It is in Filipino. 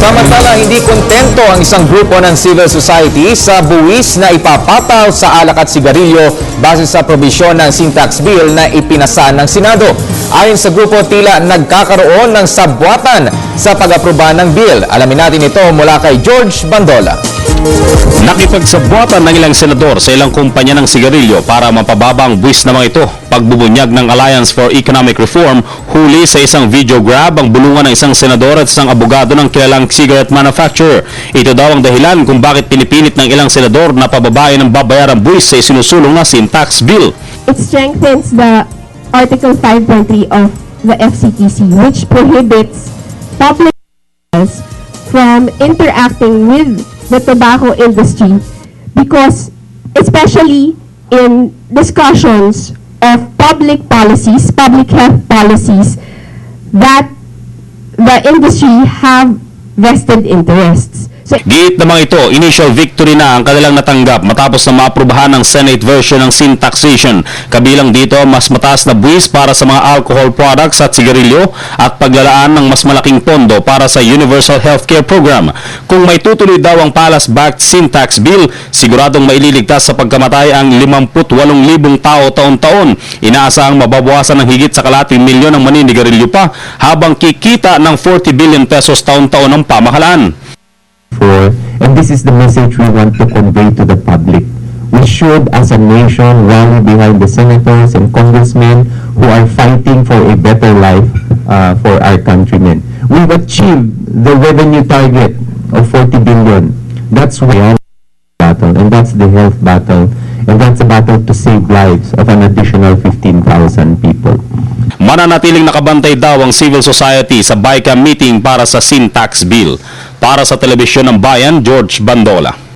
Samantala, hindi kontento ang isang grupo ng civil society sa buwis na ipapataw sa alak at sigarilyo base sa probisyon ng sin tax bill na ipinasa ng Senado. Ayon sa grupo, tila nagkakaroon ng sabwatan sa pag-aproba ng bill. Alamin natin ito mula kay George Bandola. Nakipagsabwatan ng ilang senador sa ilang kumpanya ng sigarilyo para mapababa ang buwis na mga ito. Pagbubunyag ng Alliance for Economic Reform, huli sa isang video grab ang bulungan ng isang senador at isang abogado ng kilalang cigarette manufacturer. Ito daw ang dahilan kung bakit pinipilit ng ilang senador na pababain ang babayarang buwis sa isinusulong na sin tax bill. It strengthens the Article 5.3 of the FCTC, which prohibits public officials from interacting with the tobacco industry because, especially in discussions of public policies, public health policies, that the industry have vested interests. So, Giit naman ito, initial victory na ang kanilang natanggap matapos na maaprubahan ng Senate version ng sin taxation. Kabilang dito, mas mataas na buwis para sa mga alcohol products at sigarilyo at paglalaan ng mas malaking pondo para sa Universal Healthcare Program. Kung may tutuloy daw ang Palas-backed sin tax bill, siguradong maililigtas sa pagkamatay ang 58,000 tao taon-taon. Inaasahang mababawasan ng higit sa kalating milyon ng maninigarilyo pa habang kikita ng 40 billion pesos taon-taon ang pamahalaan. And this is the message we want to convey to the public. We should, as a nation, rally behind the senators and congressmen who are fighting for a better life for our countrymen. We've achieved the revenue target of 40 billion. That's why battle, and that's the health battle, and that's a battle to save lives of an additional 15,000 people. Mananatiling nakabantay daw ang civil society sa BICAM meeting para sa sin tax bill. Para sa Telebisyon ng Bayan, George Bandola.